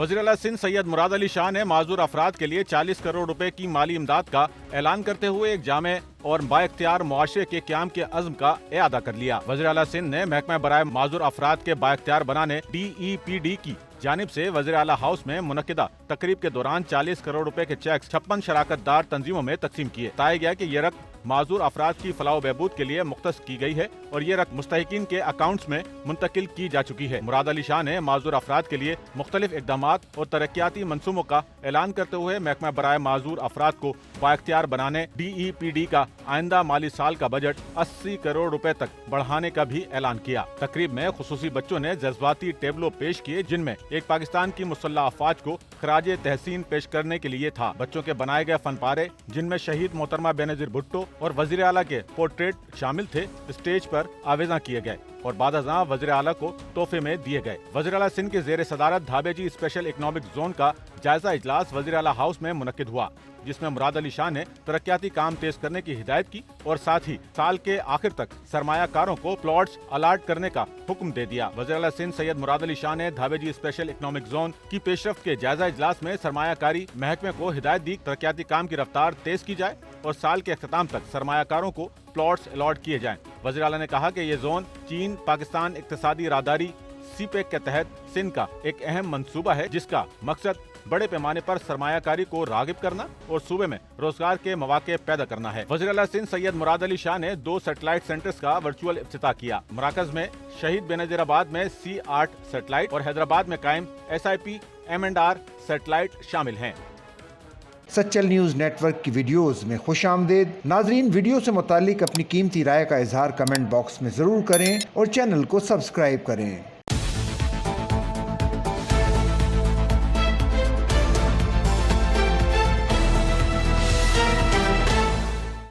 वज़ीर आला सिंध सैयद मुराद अली शाह ने माजूर अफराद के लिए 40 करोड़ रुपए की माली इमदाद का ऐलान करते हुए एक जामे और बाइख्तियार मुआशरे के क़याम के अज़्म का इआदा कर लिया। वज़ीर आला सिंध ने महकमा बराए माजूर अफराद के बाइख्तियार बनाने DEPD की जानिब से वज़ीर आला हाउस में मुनक्किदा तकरीब के दौरान 40 करोड़ रुपए के चेक 56 शराकतदार तंजीमों में तकसीम किए। बताया गया कि ये रकम माजूर अफराद की फलाह बहबूद के लिए मुख्तस की गई है और ये रकम मुस्तहिकीन के अकाउंट्स में मुंतकिल की जा चुकी है। मुराद अली शाह ने माजूर अफराद के लिए मुख्तलिफ इक़दामात और तरक्याती मंसूबों का ऐलान करते हुए महकमा बराए माजूर अफराद को बाइख्तियार बनाने DEPD का आइंदा माली साल का बजट 80 करोड़ रुपए तक बढ़ाने का भी ऐलान किया। तकरीब में खुसूसी बच्चों ने जज्बाती टेबलो पेश किए, जिनमें एक पाकिस्तान की मुसल्लह अफवाज को खराजे तहसीन पेश करने के लिए था। बच्चों के बनाए गए फन पारे, जिनमें शहीद मोहतरमा बेनजीर भुट्टो और वज़ीर आला के पोर्ट्रेट शामिल थे, स्टेज पर आवेज़ा किए गए और बाद अज़ां वज़ीर आला को तोहफे में दिए गए। वज़ीर आला सिंध के ज़ेर सदारत धाबेजी स्पेशल इकनॉमिक जोन का जायजा इजलास वज़ीर आला हाउस में मुनक्किद हुआ, जिसमें मुराद अली शाह ने तरक्याती काम तेज करने की हिदायत की और साथ ही साल के आखिर तक सरमायाकारों को प्लॉट्स अलाट करने का हुक्म दे दिया। वज़ीर आला सिंध सैयद मुराद अली शाह ने धाबेजी स्पेशल इकनॉमिक जोन की पेशरफ्त के जायजा इजलास में सरमायाकारी महकमे को हिदायत दी तरक्याती काम की रफ्तार तेज की जाए और साल के अख्ताम तक सरमायाकारों को प्लॉट्स अलॉट किए जाएं। वज़ीर आला ने कहा कि ये जोन चीन पाकिस्तान इक्तिसादी राहदारी CPEC के तहत सिंध का एक अहम मंसूबा है, जिसका मकसद बड़े पैमाने पर सरमायाकारी को रागिब करना और सूबे में रोजगार के मौके पैदा करना है। वज़ीर आला सिंध सैयद मुराद अली शाह ने 2 सैटेलाइट सेंटर्स का वर्चुअल इफ्तिताह किया। मराकज में शहीद बेनजीराबाद में C8 सैटेलाइट और हैदराबाद में कायम SIP M&R सैटेलाइट शामिल हैं। सच्चल न्यूज़ नेटवर्क की वीडियोस में खुशामदीद। नाजरीन, वीडियो से मुतालिक अपनी कीमती राय का इजहार कमेंट बॉक्स में ज़रूर करें और चैनल को सब्सक्राइब करें।